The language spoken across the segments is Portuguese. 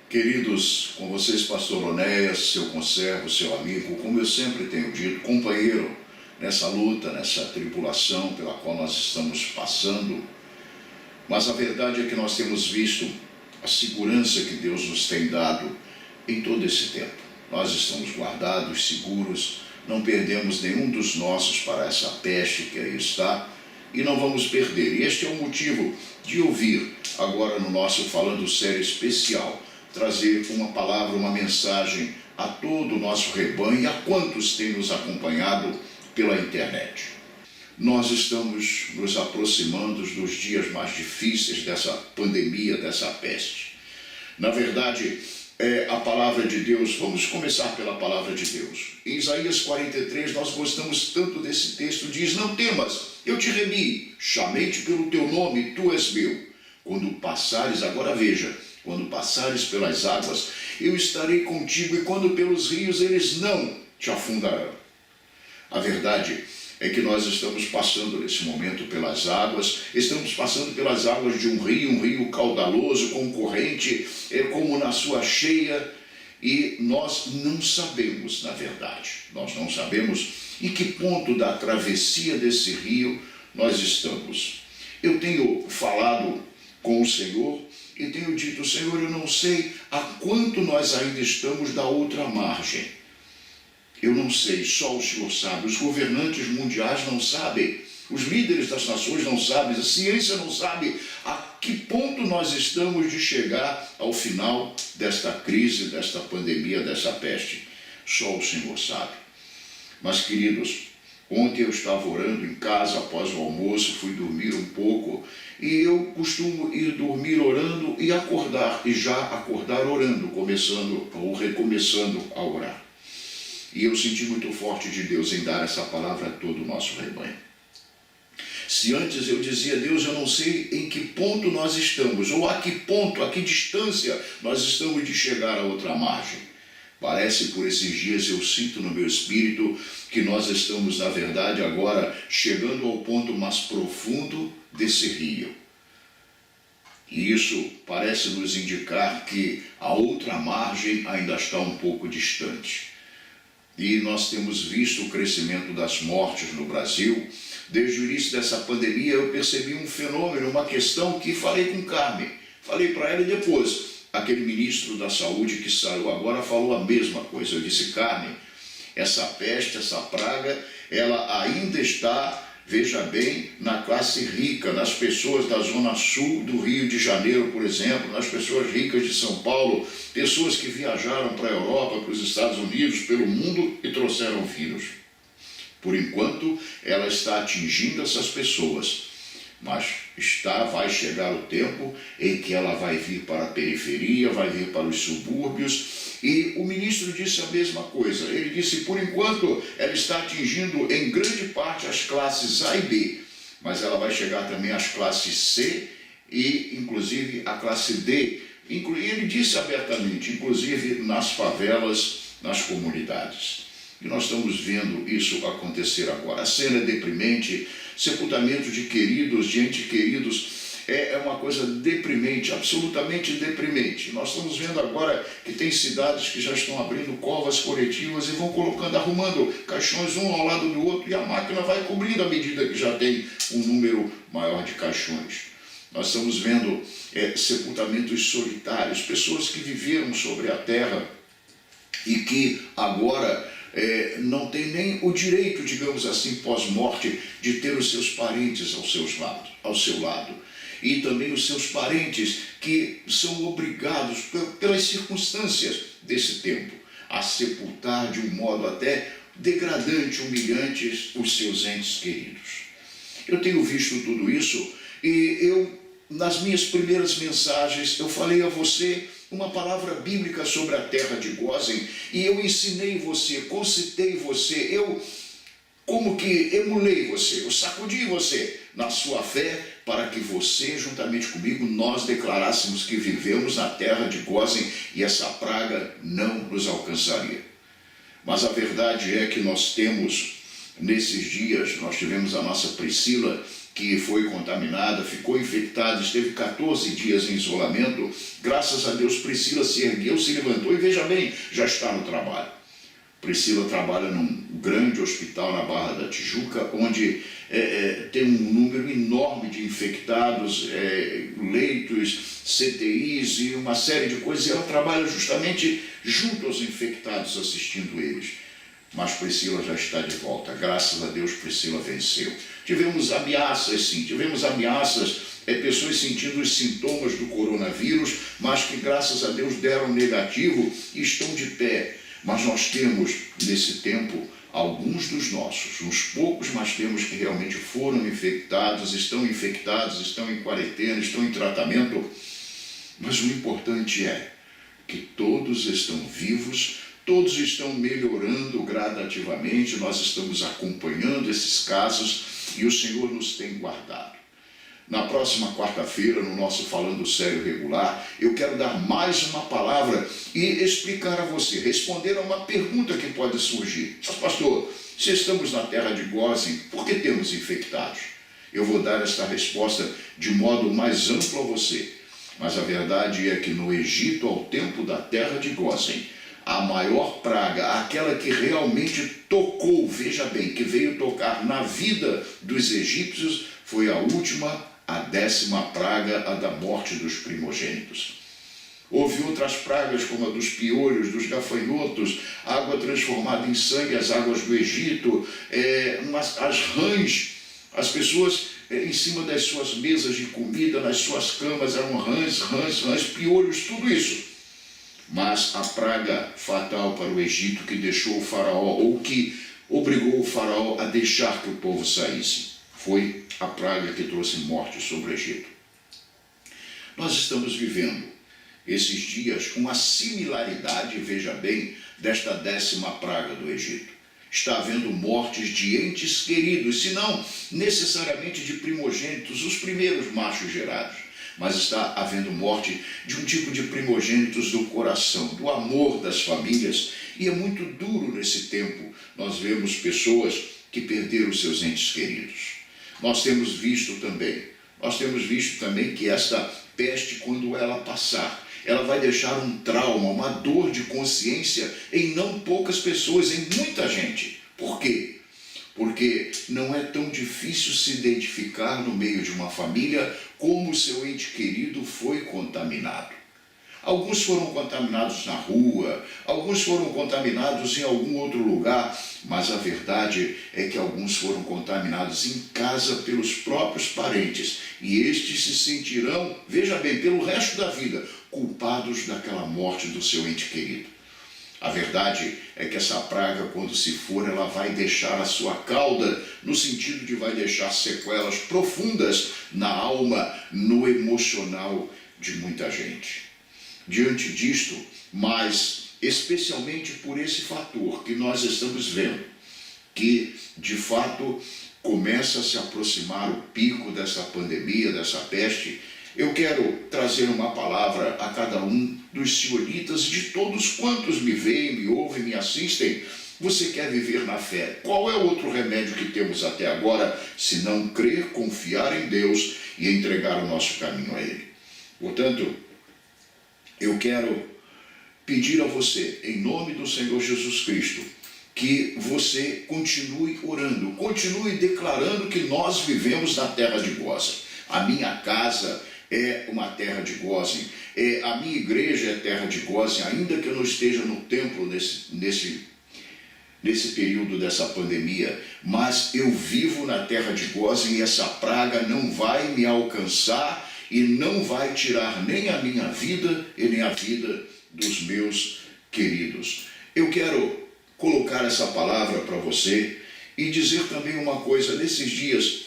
Queridos, com vocês, pastor Onéas, seu conservo, seu amigo, como eu sempre tenho dito, companheiro nessa luta, nessa tribulação pela qual nós estamos passando. Mas a verdade é que nós temos visto a segurança que Deus nos tem dado em todo esse tempo. Nós estamos guardados, seguros, não perdemos nenhum dos nossos para essa peste que aí está e não vamos perder. E este é o motivo de ouvir agora no nosso Falando Sério especial, trazer uma palavra, uma mensagem a todo o nosso rebanho e a quantos têm nos acompanhado pela internet. Nós estamos nos aproximando dos dias mais difíceis dessa pandemia, dessa peste. Na verdade, a palavra de Deus, vamos começar pela palavra de Deus. Em Isaías 43, nós gostamos tanto desse texto, diz: não temas, eu te remi, chamei-te pelo teu nome, tu és meu. Quando passares, agora veja, quando passares pelas águas, eu estarei contigo, e quando pelos rios, eles não te afundarão. A verdade é que nós estamos passando nesse momento pelas águas, estamos passando pelas águas de um rio caudaloso, com corrente, como na sua cheia, e nós não sabemos, na verdade, nós não sabemos em que ponto da travessia desse rio nós estamos. Eu tenho falado com o Senhor e tenho dito: Senhor, eu não sei a quanto nós ainda estamos da outra margem. Eu não sei, só o Senhor sabe. Os governantes mundiais não sabem, os líderes das nações não sabem, a ciência não sabe a que ponto nós estamos de chegar ao final desta crise, desta pandemia, dessa peste. Só o Senhor sabe. Mas, queridos, ontem eu estava orando em casa após o almoço, fui dormir um pouco, e eu costumo ir dormir orando e acordar, e já acordar orando, começando ou recomeçando a orar. E eu senti muito forte de Deus em dar essa palavra a todo o nosso rebanho. Se antes eu dizia: Deus, eu não sei em que ponto nós estamos, ou a que ponto, a que distância nós estamos de chegar a outra margem. Parece por esses dias eu sinto no meu espírito que nós estamos, na verdade, agora chegando ao ponto mais profundo desse rio. E isso parece nos indicar que a outra margem ainda está um pouco distante. E nós temos visto o crescimento das mortes no Brasil. Desde o início dessa pandemia eu percebi um fenômeno, uma questão que falei com Carmen. Falei para ela e depois aquele ministro da saúde que saiu agora falou a mesma coisa. Eu disse: Carmen, essa peste, essa praga, ela ainda está, veja bem, na classe rica, nas pessoas da zona sul do Rio de Janeiro, por exemplo, nas pessoas ricas de São Paulo, pessoas que viajaram para a Europa, para os Estados Unidos, pelo mundo e trouxeram vírus. Por enquanto, ela está atingindo essas pessoas, mas vai chegar o tempo em que ela vai vir para a periferia, vai vir para os subúrbios, e o ministro disse a mesma coisa. Ele disse: por enquanto ela está atingindo em grande parte as classes A e B, mas ela vai chegar também às classes C e inclusive a classe D. E ele disse abertamente, inclusive nas favelas, nas comunidades. E nós estamos vendo isso acontecer agora. A cena é deprimente, sepultamento de queridos, de entes queridos, é uma coisa deprimente, absolutamente deprimente. Nós estamos vendo agora que tem cidades que já estão abrindo covas coletivas e vão colocando, arrumando caixões um ao lado do outro, e a máquina vai cobrindo à medida que já tem um número maior de caixões. Nós estamos vendo sepultamentos solitários, pessoas que viveram sobre a terra e que agora não tem nem o direito, digamos assim, pós-morte, de ter os seus parentes ao seu lado. E também os seus parentes que são obrigados, pelas circunstâncias desse tempo, a sepultar de um modo até degradante, humilhante, os seus entes queridos. Eu tenho visto tudo isso e nas minhas primeiras mensagens, eu falei a você uma palavra bíblica sobre a terra de Gósen, e eu ensinei você, concitei você, eu como que emulei você, eu sacudi você na sua fé, para que você, juntamente comigo, nós declarássemos que vivemos na terra de Gósen e essa praga não nos alcançaria. Mas a verdade é que nós temos, nesses dias, nós tivemos a nossa Priscila, que foi contaminada, ficou infectada, esteve 14 dias em isolamento. Graças a Deus, Priscila se ergueu, se levantou e, veja bem, já está no trabalho. Priscila trabalha num grande hospital na Barra da Tijuca, onde tem um número enorme de infectados, leitos, CTIs e uma série de coisas. E ela trabalha justamente junto aos infectados, assistindo eles. Mas Priscila já está de volta. Graças a Deus, Priscila venceu. Tivemos ameaças, sim. Tivemos ameaças, pessoas sentindo os sintomas do coronavírus, mas que, graças a Deus, deram negativo e estão de pé. Mas nós temos, nesse tempo, alguns dos nossos, uns poucos, mas temos que realmente foram infectados, estão em quarentena, estão em tratamento. Mas o importante é que todos estão vivos, todos estão melhorando gradativamente, nós estamos acompanhando esses casos e o Senhor nos tem guardado. Na próxima quarta-feira, no nosso Falando Sério Regular, eu quero dar mais uma palavra e explicar a você, responder a uma pergunta que pode surgir. Mas, pastor, se estamos na terra de Gósen, por que temos infectados? Eu vou dar esta resposta de modo mais amplo a você. Mas a verdade é que no Egito, ao tempo da terra de Gósen, a maior praga, aquela que realmente tocou, veja bem, que veio tocar na vida dos egípcios, foi a última, a 10ª praga, a da morte dos primogênitos. Houve outras pragas, como a dos piolhos, dos gafanhotos, água transformada em sangue, as águas do Egito, as rãs, as pessoas em cima das suas mesas de comida, nas suas camas, eram rãs, piolhos, tudo isso. Mas a praga fatal para o Egito que deixou o faraó, ou que obrigou o faraó a deixar que o povo saísse, foi a praga que trouxe morte sobre o Egito. Nós estamos vivendo esses dias uma similaridade, veja bem, desta 10ª praga do Egito. Está havendo mortes de entes queridos, se não necessariamente de primogênitos, os primeiros machos gerados, mas está havendo morte de um tipo de primogênitos do coração, do amor das famílias, e é muito duro nesse tempo. Nós vemos pessoas que perderam seus entes queridos. Nós temos visto também que esta peste, quando ela passar, ela vai deixar um trauma, uma dor de consciência em não poucas pessoas, em muita gente. Por quê? Porque não é tão difícil se identificar no meio de uma família como o seu ente querido foi contaminado. Alguns foram contaminados na rua, alguns foram contaminados em algum outro lugar, mas a verdade é que alguns foram contaminados em casa pelos próprios parentes, e estes se sentirão, veja bem, pelo resto da vida, culpados daquela morte do seu ente querido. A verdade é que essa praga, quando se for, ela vai deixar a sua cauda, no sentido de vai deixar sequelas profundas na alma, no emocional de muita gente. Diante disto, mas especialmente por esse fator que nós estamos vendo, que de fato começa a se aproximar o pico dessa pandemia, dessa peste, eu quero trazer uma palavra a cada um dos sionitas, de todos quantos me veem, me ouvem, me assistem. Você quer viver na fé? Qual é o outro remédio que temos até agora, se não crer, confiar em Deus e entregar o nosso caminho a Ele? Portanto, eu quero pedir a você, em nome do Senhor Jesus Cristo, que você continue orando, continue declarando que nós vivemos na terra de Gósen. A minha casa é uma terra de Gósen, a minha igreja é terra de Gósen, ainda que eu não esteja no templo nesse período dessa pandemia, mas eu vivo na terra de Gósen e essa praga não vai me alcançar e não vai tirar nem a minha vida e nem a vida dos meus queridos. Eu quero colocar essa palavra para você e dizer também uma coisa. Nesses dias,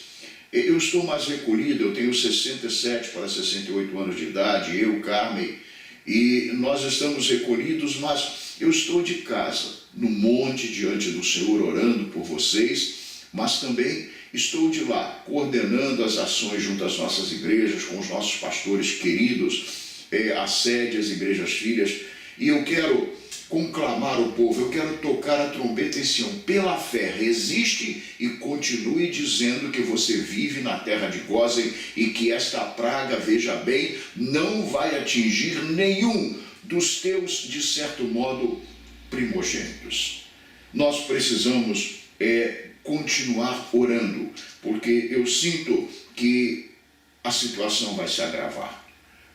eu estou mais recolhido, eu tenho 67 para 68 anos de idade, eu, Carmen, e nós estamos recolhidos, mas eu estou de casa, no monte, diante do Senhor, orando por vocês, mas também estou de lá, coordenando as ações junto às nossas igrejas, com os nossos pastores queridos, a sede, as igrejas filhas, e eu quero conclamar o povo, eu quero tocar a trombeta em Sião. Pela fé, resiste e continue dizendo que você vive na terra de Gósen e que esta praga, veja bem, não vai atingir nenhum dos teus, de certo modo, primogênitos. Nós precisamos continuar orando, porque eu sinto que a situação vai se agravar.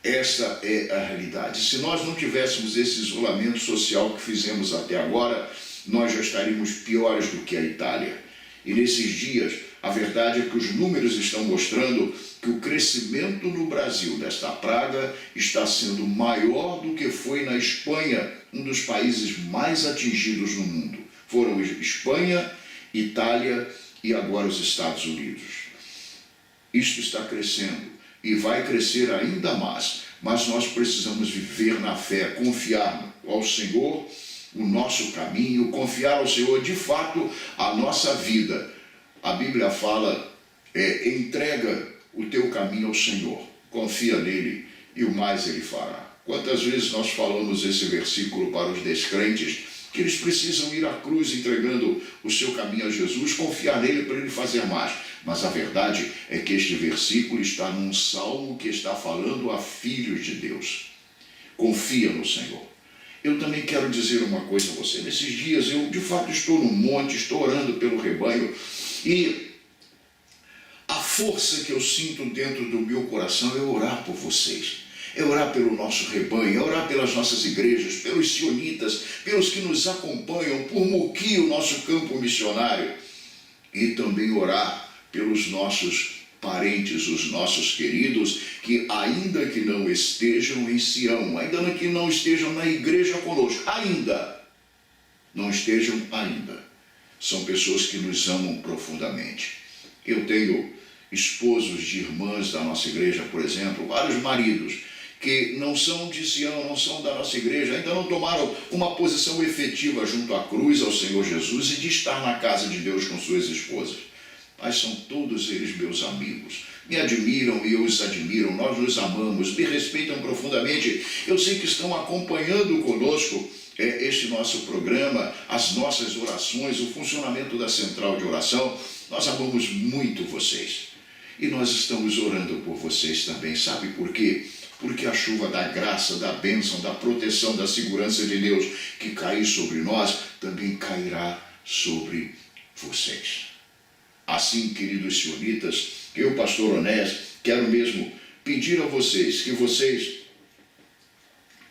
Essa é a realidade. Se nós não tivéssemos esse isolamento social que fizemos até agora, nós já estaríamos piores do que a Itália. E nesses dias, a verdade é que os números estão mostrando que o crescimento no Brasil desta praga está sendo maior do que foi na Espanha, um dos países mais atingidos no mundo. Foram Espanha, Itália e agora os Estados Unidos. Isto está crescendo e vai crescer ainda mais, mas nós precisamos viver na fé, confiar ao Senhor o nosso caminho, confiar ao Senhor de fato a nossa vida. A Bíblia fala, entrega o teu caminho ao Senhor, confia nele e o mais ele fará. Quantas vezes nós falamos esse versículo para os descrentes, que eles precisam ir à cruz entregando o seu caminho a Jesus, confiar nele para ele fazer mais. Mas a verdade é que este versículo está num salmo que está falando a filhos de Deus. Confia no Senhor. Eu também quero dizer uma coisa a você. Nesses dias eu de fato estou no monte, estou orando pelo rebanho e a força que eu sinto dentro do meu coração é orar por vocês. É orar pelo nosso rebanho, é orar pelas nossas igrejas, pelos sionitas, pelos que nos acompanham, por Muqui, o nosso campo missionário, e também orar pelos nossos parentes, os nossos queridos, que ainda que não estejam em Sião, ainda que não estejam na igreja conosco, não estejam ainda, são pessoas que nos amam profundamente. Eu tenho esposos de irmãs da nossa igreja, por exemplo, vários maridos, que não são de Sião, não são da nossa igreja, ainda não tomaram uma posição efetiva junto à cruz, ao Senhor Jesus, e de estar na casa de Deus com suas esposas. Mas são todos eles meus amigos, me admiram e eu os admiro, nós nos amamos, me respeitam profundamente. Eu sei que estão acompanhando conosco este nosso programa, as nossas orações, o funcionamento da central de oração. Nós amamos muito vocês e nós estamos orando por vocês também. Sabe por quê? Porque a chuva da graça, da bênção, da proteção, da segurança de Deus que cair sobre nós, também cairá sobre vocês. Assim, queridos sionitas, eu, pastor Onés, quero mesmo pedir a vocês que vocês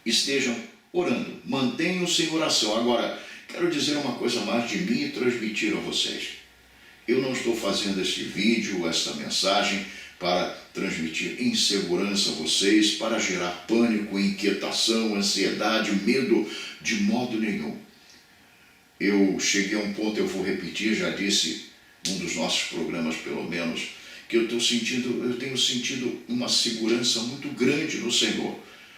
estejam orando, mantenham-se em oração. Agora, quero dizer uma coisa mais de mim e transmitir a vocês. Eu não estou fazendo este vídeo, esta mensagem, para transmitir insegurança a vocês, para gerar pânico, inquietação, ansiedade, medo, de modo nenhum. Eu cheguei a um ponto, eu vou repetir, já disse num dos nossos programas pelo menos, que eu tenho sentido uma segurança muito grande no Senhor,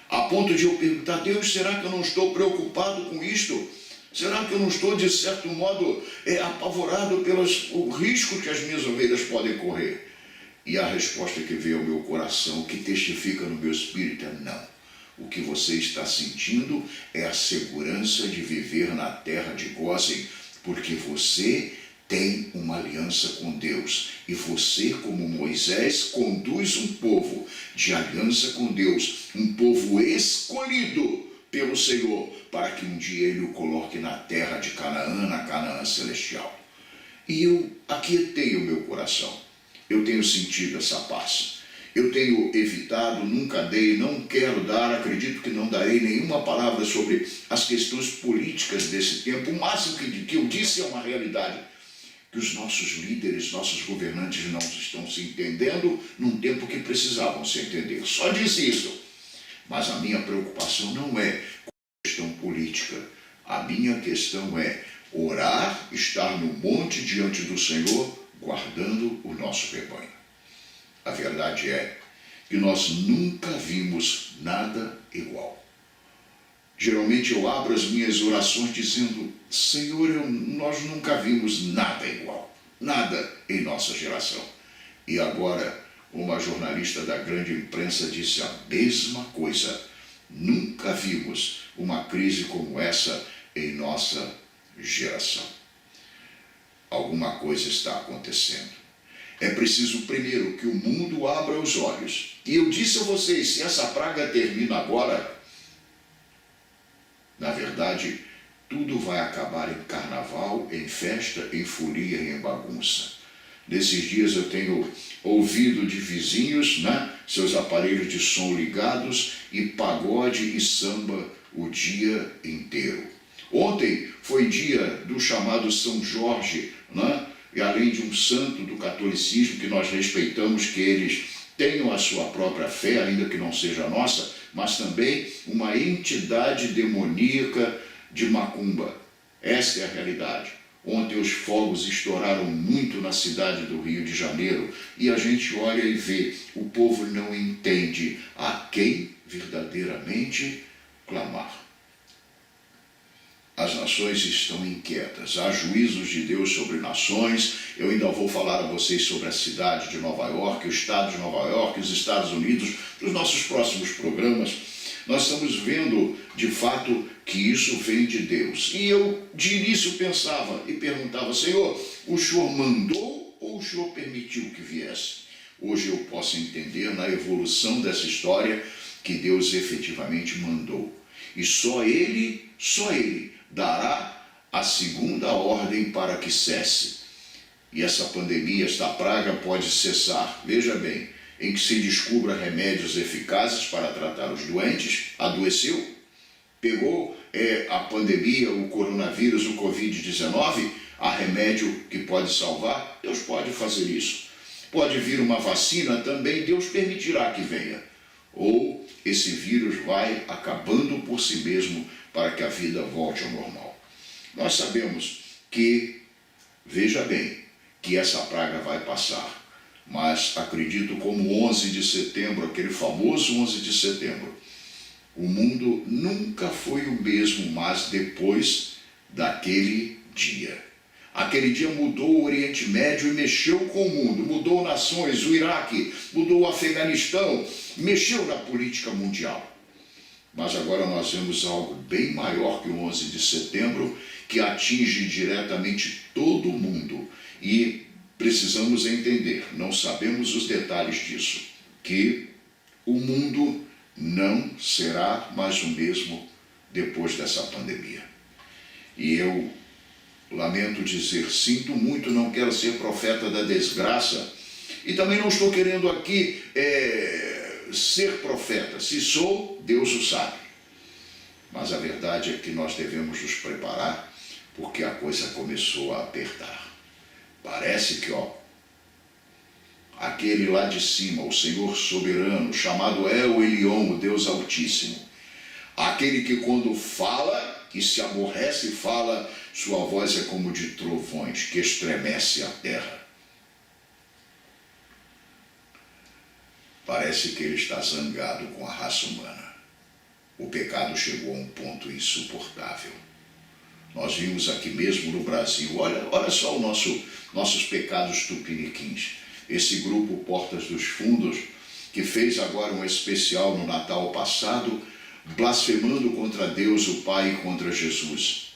a ponto de eu perguntar: Deus, será que eu não estou preocupado com isto? Será que eu não estou, de certo modo, apavorado pelo risco que as minhas ovelhas podem correr? E a resposta que veio ao meu coração, que testifica no meu espírito, é não. O que você está sentindo é a segurança de viver na terra de Gósen, porque você tem uma aliança com Deus. E você, como Moisés, conduz um povo de aliança com Deus, um povo escolhido pelo Senhor, para que um dia Ele o coloque na terra de Canaã, na Canaã celestial. E eu aquietei o meu coração. Eu tenho sentido essa paz. Eu tenho evitado, nunca dei, não quero dar, acredito que não darei nenhuma palavra sobre as questões políticas desse tempo. O máximo que eu disse é uma realidade, que os nossos líderes, nossos governantes não estão se entendendo num tempo que precisavam se entender. Só disse isso. Mas a minha preocupação não é com a questão política. A minha questão é orar, estar no monte diante do Senhor, guardando o nosso rebanho. A verdade é que nós nunca vimos nada igual. Geralmente eu abro as minhas orações dizendo: Senhor, nós nunca vimos nada igual, nada em nossa geração. E agora uma jornalista da grande imprensa disse a mesma coisa. Nunca vimos uma crise como essa em nossa geração. Alguma coisa está acontecendo. É preciso primeiro que o mundo abra os olhos. E eu disse a vocês, se essa praga termina agora, na verdade, tudo vai acabar em carnaval, em festa, em folia e em bagunça. Nesses dias eu tenho ouvido de vizinhos, seus aparelhos de som ligados e pagode e samba o dia inteiro. Ontem foi dia do chamado São Jorge, e além de um santo do catolicismo que nós respeitamos, que eles tenham a sua própria fé, ainda que não seja a nossa, mas também uma entidade demoníaca de macumba. Esta é a realidade. Ontem os fogos estouraram muito na cidade do Rio de Janeiro e a gente olha e vê, o povo não entende a quem verdadeiramente clamar. As nações estão inquietas, há juízos de Deus sobre nações. Eu ainda vou falar a vocês sobre a cidade de Nova York, o estado de Nova York, os Estados Unidos, nos nossos próximos programas. Nós estamos vendo, de fato, que isso vem de Deus. E eu, de início, pensava e perguntava, Senhor, o Senhor mandou ou o Senhor permitiu que viesse? Hoje eu posso entender, na evolução dessa história, que Deus efetivamente mandou. E só Ele dará a segunda ordem para que cesse. E essa pandemia, esta praga pode cessar, veja bem, em que se descubra remédios eficazes para tratar os doentes. Adoeceu? Pegou a pandemia, o coronavírus, o Covid-19? Há remédio que pode salvar? Deus pode fazer isso. Pode vir uma vacina também, Deus permitirá que venha. Ou esse vírus vai acabando por si mesmo para que a vida volte ao normal. Nós sabemos que, veja bem, que essa praga vai passar, mas acredito como 11 de setembro, aquele famoso 11 de setembro, o mundo nunca foi o mesmo, mas depois daquele dia. Aquele dia mudou o Oriente Médio e mexeu com o mundo, mudou nações, o Iraque, mudou o Afeganistão, mexeu na política mundial. Mas agora nós vemos algo bem maior que o 11 de setembro, que atinge diretamente todo o mundo. E precisamos entender, não sabemos os detalhes disso, que o mundo não será mais o mesmo depois dessa pandemia. E eu lamento dizer, sinto muito, não quero ser profeta da desgraça, e também não estou querendo aqui ser profeta. Se sou, Deus o sabe. Mas a verdade é que nós devemos nos preparar, porque a coisa começou a apertar. Parece que, aquele lá de cima, o Senhor soberano, chamado El Elyon, o Deus Altíssimo, aquele que quando fala, que se aborrece e fala, sua voz é como de trovões, que estremece a terra. Parece que ele está zangado com a raça humana. O pecado chegou a um ponto insuportável. Nós vimos aqui mesmo no Brasil, olha só nossos pecados tupiniquins. Esse grupo Portas dos Fundos, que fez agora um especial no Natal passado, blasfemando contra Deus o Pai e contra Jesus.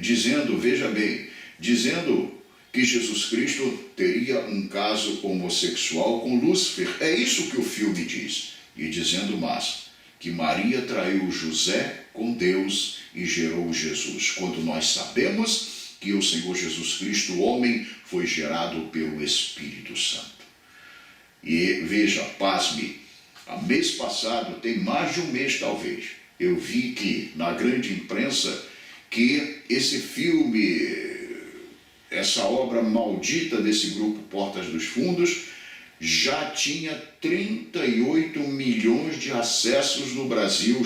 Dizendo, veja bem, dizendo que Jesus Cristo teria um caso homossexual com Lúcifer. É isso que o filme diz. E dizendo mais, que Maria traiu José com Deus e gerou Jesus, quando nós sabemos que o Senhor Jesus Cristo, o homem, foi gerado pelo Espírito Santo. E veja, pasme, mês passado, tem mais de um mês talvez, eu vi que na grande imprensa que esse filme, essa obra maldita desse grupo Portas dos Fundos, já tinha 38 milhões de acessos no Brasil,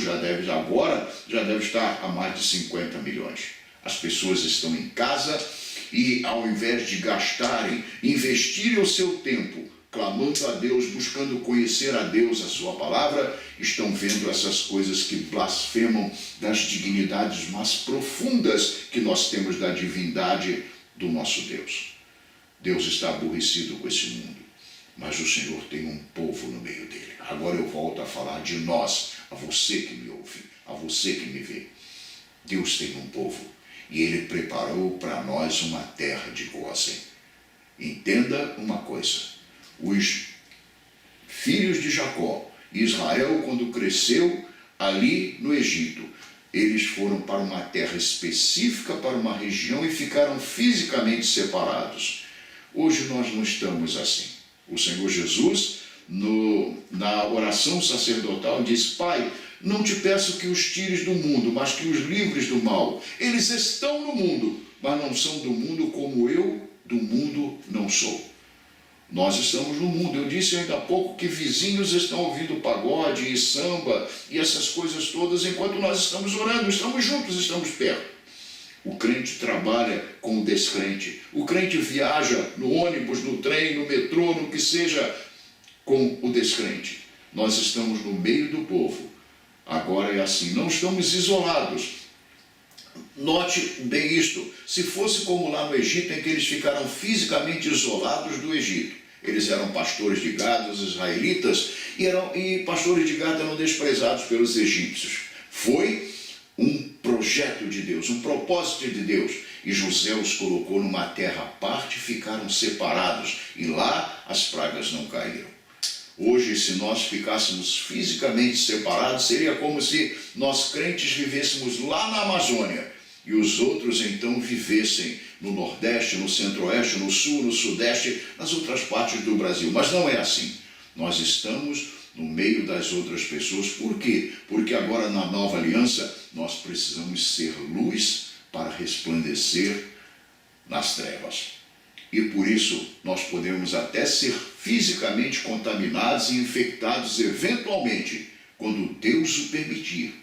agora já deve estar a mais de 50 milhões. As pessoas estão em casa e, ao invés de gastarem, investirem o seu tempo clamando a Deus, buscando conhecer a Deus, a sua palavra, estão vendo essas coisas que blasfemam das dignidades mais profundas que nós temos da divindade do nosso Deus. Deus está aborrecido com esse mundo, mas o Senhor tem um povo no meio dele. Agora eu volto a falar de nós, a você que me ouve, a você que me vê. Deus tem um povo e Ele preparou para nós uma terra de gozem. Entenda uma coisa, os filhos de Jacó, Israel, quando cresceu ali no Egito, eles foram para uma terra específica, para uma região e ficaram fisicamente separados. Hoje nós não estamos assim. O Senhor Jesus, na oração sacerdotal, disse: Pai, não te peço que os tires do mundo, mas que os livres do mal. Eles estão no mundo, mas não são do mundo como eu do mundo não sou. Nós estamos no mundo. Eu disse ainda há pouco que vizinhos estão ouvindo pagode e samba e essas coisas todas enquanto nós estamos orando, estamos juntos, estamos perto. O crente trabalha com o descrente. O crente viaja no ônibus, no trem, no metrô, no que seja, com o descrente. Nós estamos no meio do povo. Agora é assim, não estamos isolados. Note bem isto, se fosse como lá no Egito, em que eles ficaram fisicamente isolados do Egito, eles eram pastores de gado, os israelitas, e pastores de gado eram desprezados pelos egípcios. Foi um projeto de Deus, um propósito de Deus, e José os colocou numa terra à parte, ficaram separados, e lá as pragas não caíram. Hoje, se nós ficássemos fisicamente separados, seria como se nós crentes vivêssemos lá na Amazônia e os outros então vivessem no Nordeste, no Centro-Oeste, no Sul, no Sudeste, nas outras partes do Brasil. Mas não é assim. Nós estamos no meio das outras pessoas. Por quê? Porque agora na nova aliança nós precisamos ser luz para resplandecer nas trevas. E por isso nós podemos até ser fisicamente contaminados e infectados eventualmente, quando Deus o permitir.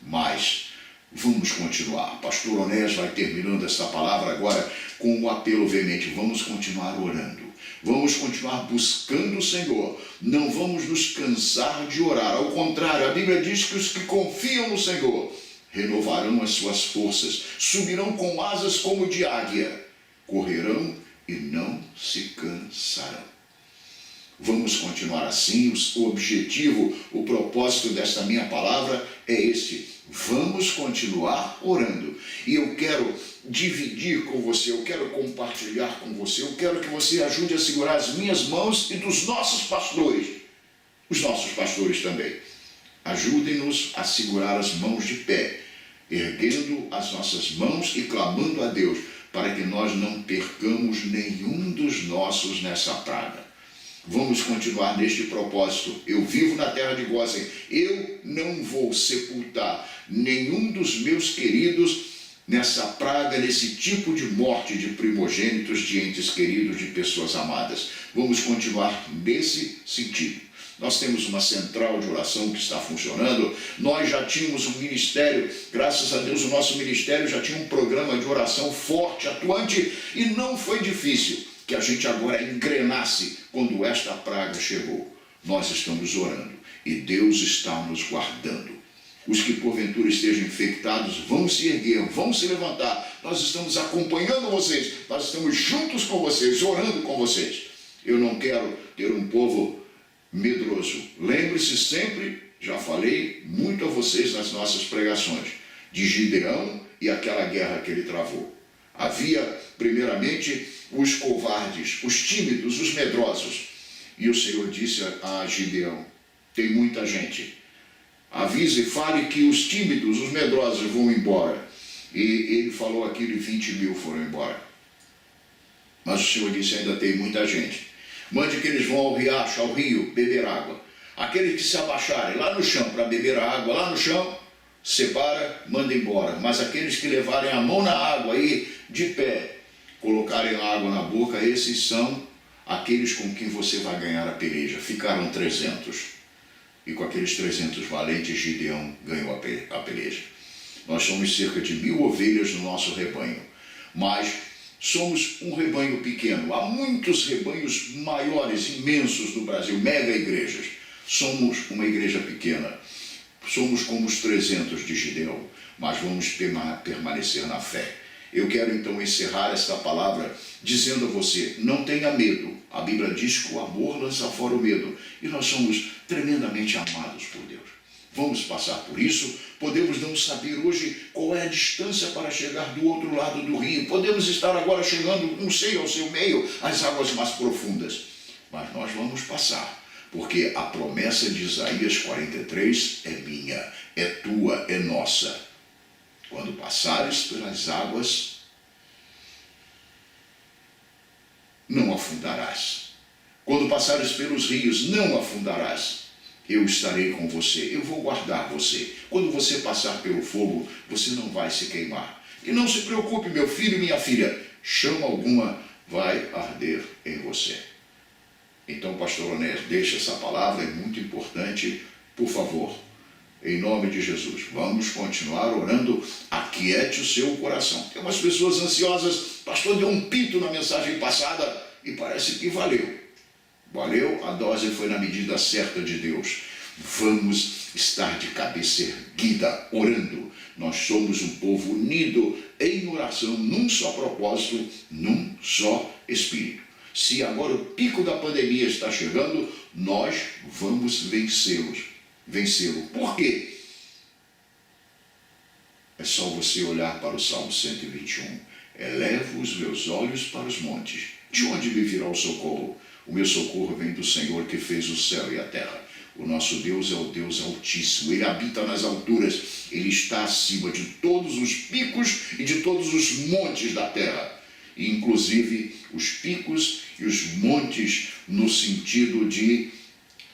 Mas vamos continuar. Pastor Onés vai terminando esta palavra agora com um apelo veemente. Vamos continuar orando. Vamos continuar buscando o Senhor. Não vamos nos cansar de orar. Ao contrário, a Bíblia diz que os que confiam no Senhor renovarão as suas forças, subirão com asas como de águia, correrão e não se cansarão. Vamos continuar assim. O objetivo, o propósito desta minha palavra é este. Vamos continuar orando. E eu quero dividir com você, eu quero compartilhar com você, eu quero que você ajude a segurar as minhas mãos e dos nossos pastores. Os nossos pastores também. Ajudem-nos a segurar as mãos de pé, erguendo as nossas mãos e clamando a Deus, para que nós não percamos nenhum dos nossos nessa praga. Vamos continuar neste propósito. Eu vivo na terra de Gósen. Eu não vou sepultar nenhum dos meus queridos nessa praga, nesse tipo de morte de primogênitos, de entes queridos, de pessoas amadas. Vamos continuar nesse sentido. Nós temos uma central de oração que está funcionando. Nós já tínhamos um ministério, graças a Deus o nosso ministério já tinha um programa de oração forte, atuante, e não foi difícil que a gente agora engrenasse quando esta praga chegou. Nós estamos orando e Deus está nos guardando. Os que porventura estejam infectados vão se erguer, vão se levantar. Nós estamos acompanhando vocês, nós estamos juntos com vocês, orando com vocês. Eu não quero ter um povo medroso. Lembre-se sempre, já falei muito a vocês nas nossas pregações, de Gideão e aquela guerra que ele travou. Havia, primeiramente, os covardes, os tímidos, os medrosos. E o Senhor disse a Gideão: tem muita gente. Avise e fale que os tímidos, os medrosos vão embora. E ele falou aquilo e 20 mil foram embora. Mas o Senhor disse: ainda tem muita gente. Mande que eles vão ao riacho, ao rio, beber água. Aqueles que se abaixarem lá no chão para beber a água, lá no chão, separa, manda embora. Mas aqueles que levarem a mão na água e de pé, colocarem a água na boca, esses são aqueles com quem você vai ganhar a peleja. Ficaram 300. E com aqueles 300 valentes, Gideão ganhou a peleja. Nós somos cerca de 1000 ovelhas no nosso rebanho. Mas somos um rebanho pequeno. Há muitos rebanhos maiores, imensos no Brasil, mega igrejas. Somos uma igreja pequena. Somos como os 300 de Gideão, mas vamos permanecer na fé. Eu quero então encerrar esta palavra dizendo a você: não tenha medo. A Bíblia diz que o amor lança fora o medo. E nós somos tremendamente amados por Deus. Vamos passar por isso. Podemos não saber hoje qual é a distância para chegar do outro lado do rio. Podemos estar agora chegando, não sei, ao seu meio, às águas mais profundas. Mas nós vamos passar, porque a promessa de Isaías 43 é minha, é tua, é nossa. Quando passares pelas águas, não afundarás. Quando passares pelos rios, não afundarás. Eu estarei com você, eu vou guardar você. Quando você passar pelo fogo, você não vai se queimar. E não se preocupe, meu filho e minha filha, chama alguma vai arder em você. Então, pastor Onésio, deixa essa palavra, é muito importante, por favor, em nome de Jesus. Vamos continuar orando, aquiete o seu coração. Tem umas pessoas ansiosas, pastor deu um pito na mensagem passada e parece que valeu. Valeu, a dose foi na medida certa de Deus. Vamos estar de cabeça erguida, orando. Nós somos um povo unido em oração, num só propósito, num só espírito. Se agora o pico da pandemia está chegando, nós vamos vencê-lo. Por quê? É só você olhar para o Salmo 121. Elevo os meus olhos para os montes. De onde me virá o socorro? O meu socorro vem do Senhor que fez o céu e a terra. O nosso Deus é o Deus Altíssimo. Ele habita nas alturas. Ele está acima de todos os picos e de todos os montes da terra. E, inclusive, os picos e os montes no sentido de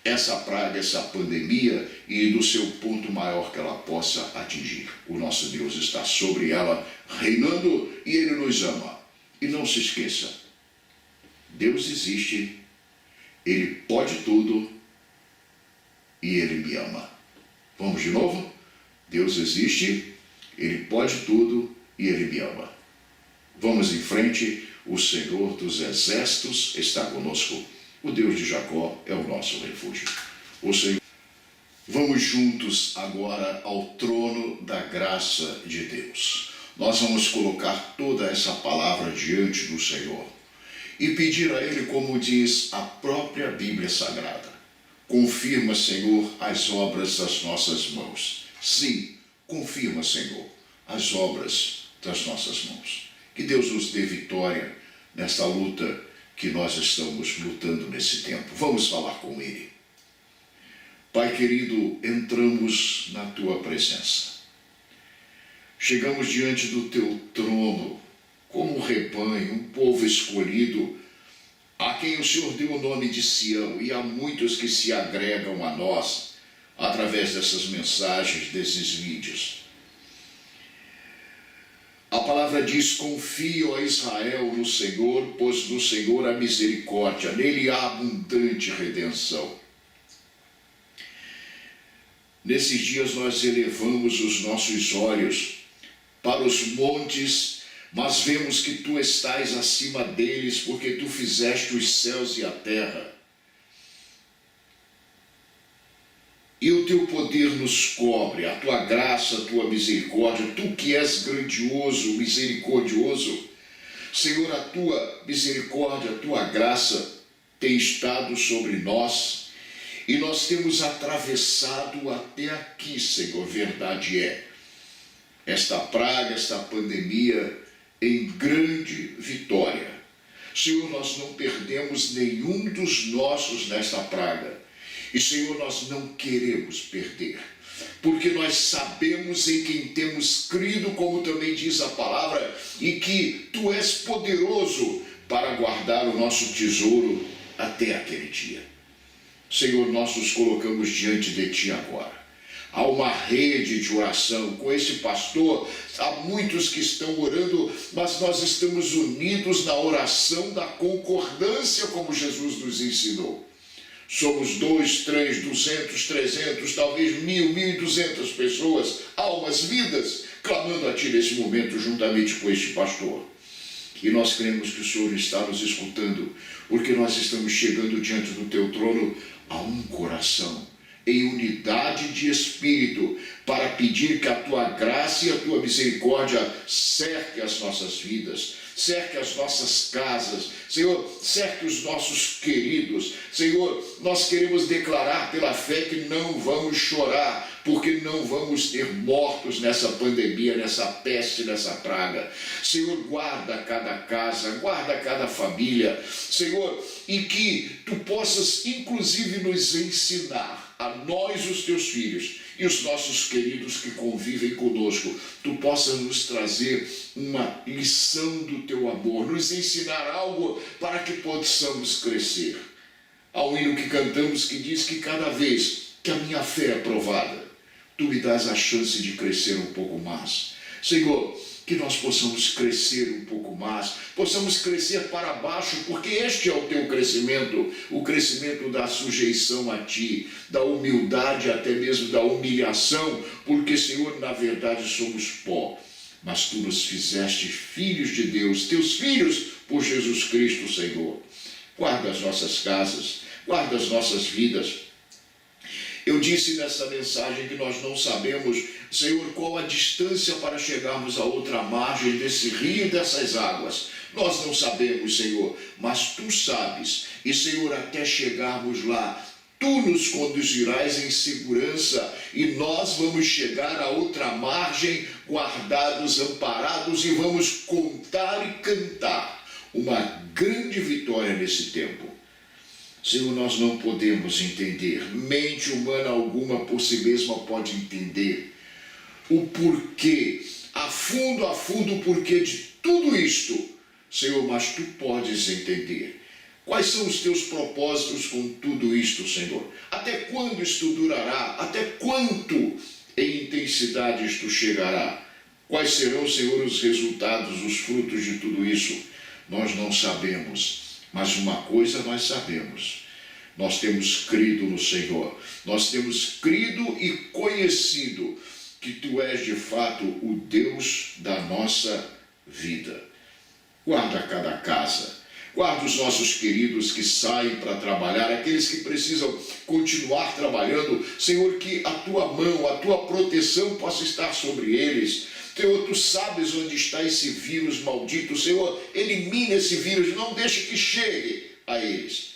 essa praga, essa pandemia e do seu ponto maior que ela possa atingir. O nosso Deus está sobre ela, reinando, e Ele nos ama. E não se esqueça, Deus existe, Ele pode tudo e Ele me ama. Vamos de novo? Deus existe, Ele pode tudo e Ele me ama. Vamos em frente, o Senhor dos Exércitos está conosco. O Deus de Jacó é o nosso refúgio. O Senhor. Vamos juntos agora ao trono da graça de Deus. Nós vamos colocar toda essa palavra diante do Senhor e pedir a Ele, como diz a própria Bíblia Sagrada: confirma, Senhor, as obras das nossas mãos. Sim, confirma, Senhor, as obras das nossas mãos. Que Deus nos dê vitória nesta luta que nós estamos lutando nesse tempo. Vamos falar com Ele. Pai querido, entramos na Tua presença. Chegamos diante do Teu trono, como um rebanho, um povo escolhido, a quem o Senhor deu o nome de Sião, e há muitos que se agregam a nós através dessas mensagens, desses vídeos. A palavra diz: confia, ó Israel, no Senhor, pois no Senhor há misericórdia, nele há abundante redenção. Nesses dias nós elevamos os nossos olhos para os montes, mas vemos que Tu estás acima deles, porque Tu fizeste os céus e a terra. E o Teu poder nos cobre, a Tua graça, a Tua misericórdia, Tu que és grandioso, misericordioso. Senhor, a Tua misericórdia, a Tua graça tem estado sobre nós e nós temos atravessado até aqui, Senhor, verdade é. Esta praga, esta pandemia, em grande vitória. Senhor, nós não perdemos nenhum dos nossos nesta praga. E, Senhor, nós não queremos perder, porque nós sabemos em quem temos crido, como também diz a palavra, e que Tu és poderoso para guardar o nosso tesouro até aquele dia. Senhor, nós nos colocamos diante de Ti agora. Há uma rede de oração com esse pastor, há muitos que estão orando, mas nós estamos unidos na oração da concordância, como Jesus nos ensinou. Somos 2, 3, 200, 300, talvez 1.000, 1.200 pessoas, almas, vidas, clamando a Ti nesse momento juntamente com este pastor. E nós cremos que o Senhor está nos escutando, porque nós estamos chegando diante do Teu trono a um coração, em unidade de espírito, para pedir que a Tua graça e a Tua misericórdia cerque as nossas vidas, cerque as nossas casas, Senhor, cerque os nossos queridos. Senhor, nós queremos declarar pela fé que não vamos chorar, porque não vamos ter mortos nessa pandemia, nessa peste, nessa praga. Senhor, guarda cada casa, guarda cada família, Senhor, e que Tu possas inclusive nos ensinar, a nós, os Teus filhos, e os nossos queridos que convivem conosco, Tu possas nos trazer uma lição do Teu amor, nos ensinar algo para que possamos crescer. Há um hino que cantamos que diz que cada vez que a minha fé é provada, Tu me dás a chance de crescer um pouco mais. Senhor, que nós possamos crescer um pouco mais, possamos crescer para baixo, porque este é o Teu crescimento, o crescimento da sujeição a Ti, da humildade, até mesmo da humilhação, porque, Senhor, na verdade somos pó, mas Tu nos fizeste filhos de Deus, Teus filhos por Jesus Cristo, Senhor. Guarda as nossas casas, guarda as nossas vidas. Eu disse nessa mensagem que nós não sabemos, Senhor, qual a distância para chegarmos à outra margem desse rio e dessas águas. Nós não sabemos, Senhor, mas Tu sabes. E, Senhor, até chegarmos lá, Tu nos conduzirás em segurança e nós vamos chegar à outra margem, guardados, amparados, e vamos contar e cantar uma grande vitória nesse tempo. Senhor, nós não podemos entender, mente humana alguma por si mesma pode entender o porquê, a fundo o porquê de tudo isto, Senhor, mas Tu podes entender. Quais são os Teus propósitos com tudo isto, Senhor? Até quando isto durará? Até quanto em intensidade isto chegará? Quais serão, Senhor, os resultados, os frutos de tudo isso? Nós não sabemos. Mas uma coisa nós sabemos, nós temos crido no Senhor, nós temos crido e conhecido que Tu és de fato o Deus da nossa vida. Guarda cada casa, guarda os nossos queridos que saem para trabalhar, aqueles que precisam continuar trabalhando, Senhor, que a Tua mão, a Tua proteção possa estar sobre eles. Senhor, Tu sabes onde está esse vírus maldito, Senhor, elimina esse vírus, não deixe que chegue a eles.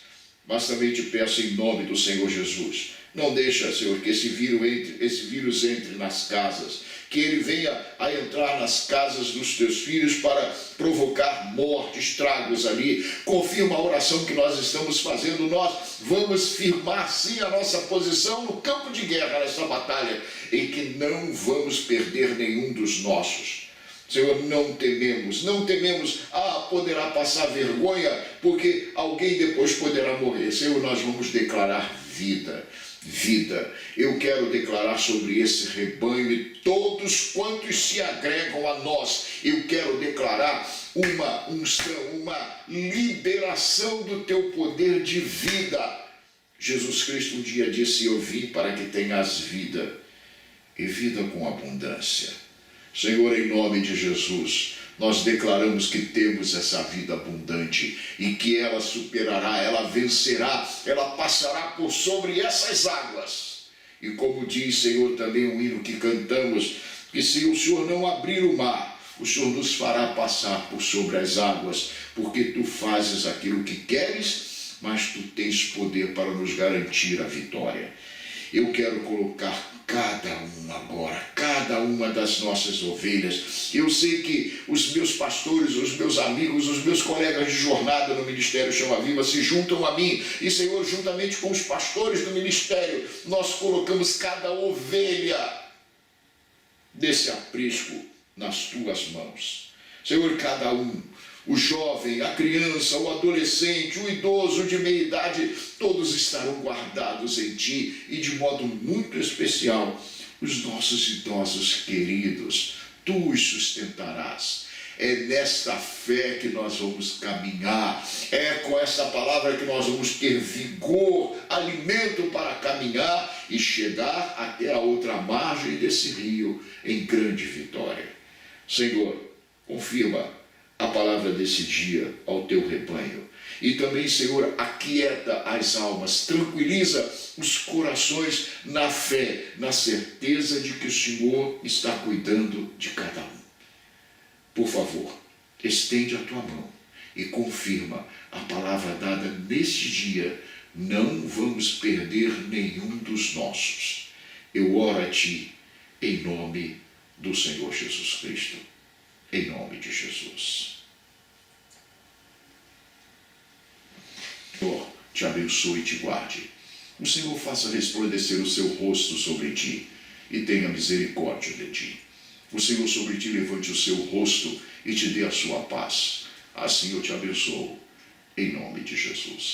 Mas também Te peço em nome do Senhor Jesus, não deixa, Senhor, que esse vírus entre nas casas, que ele venha a entrar nas casas dos Teus filhos para provocar morte, estragos ali. Confirma a oração que nós estamos fazendo, nós vamos firmar sim a nossa posição no campo de guerra, nessa batalha, em que não vamos perder nenhum dos nossos. Senhor, não tememos, poderá passar vergonha, porque alguém depois poderá morrer. Senhor, nós vamos declarar vida. Eu quero declarar sobre esse rebanho e todos quantos se agregam a nós. Eu quero declarar uma unção, uma liberação do Teu poder de vida. Jesus Cristo um dia disse: eu vim para que tenhas vida, e vida com abundância. Senhor, em nome de Jesus, nós declaramos que temos essa vida abundante e que ela superará, ela vencerá, ela passará por sobre essas águas. E como diz, Senhor, também um hino que cantamos, que se o Senhor não abrir o mar, o Senhor nos fará passar por sobre as águas, porque Tu fazes aquilo que queres, mas Tu tens poder para nos garantir a vitória. Eu quero colocar cada uma das nossas ovelhas. Eu sei que os meus pastores, os meus amigos, os meus colegas de jornada no Ministério Chama Viva se juntam a mim. E, Senhor, juntamente com os pastores do ministério, nós colocamos cada ovelha desse aprisco nas Tuas mãos. Senhor, cada um, o jovem, a criança, o adolescente, o idoso de meia idade, todos estarão guardados em Ti, e de modo muito especial, os nossos idosos queridos, Tu os sustentarás. É nesta fé que nós vamos caminhar, é com essa palavra que nós vamos ter vigor, alimento para caminhar e chegar até a outra margem desse rio em grande vitória. Senhor, confirma a palavra desse dia ao Teu rebanho. E também, Senhor, aquieta as almas, tranquiliza os corações na fé, na certeza de que o Senhor está cuidando de cada um. Por favor, estende a Tua mão e confirma a palavra dada neste dia. Não vamos perder nenhum dos nossos. Eu oro a Ti em nome do Senhor Jesus Cristo. Em nome de Jesus. Senhor, te abençoe e te guarde. O Senhor faça resplandecer o seu rosto sobre ti e tenha misericórdia de ti. O Senhor sobre ti levante o seu rosto e te dê a sua paz. Assim eu te abençoo, em nome de Jesus.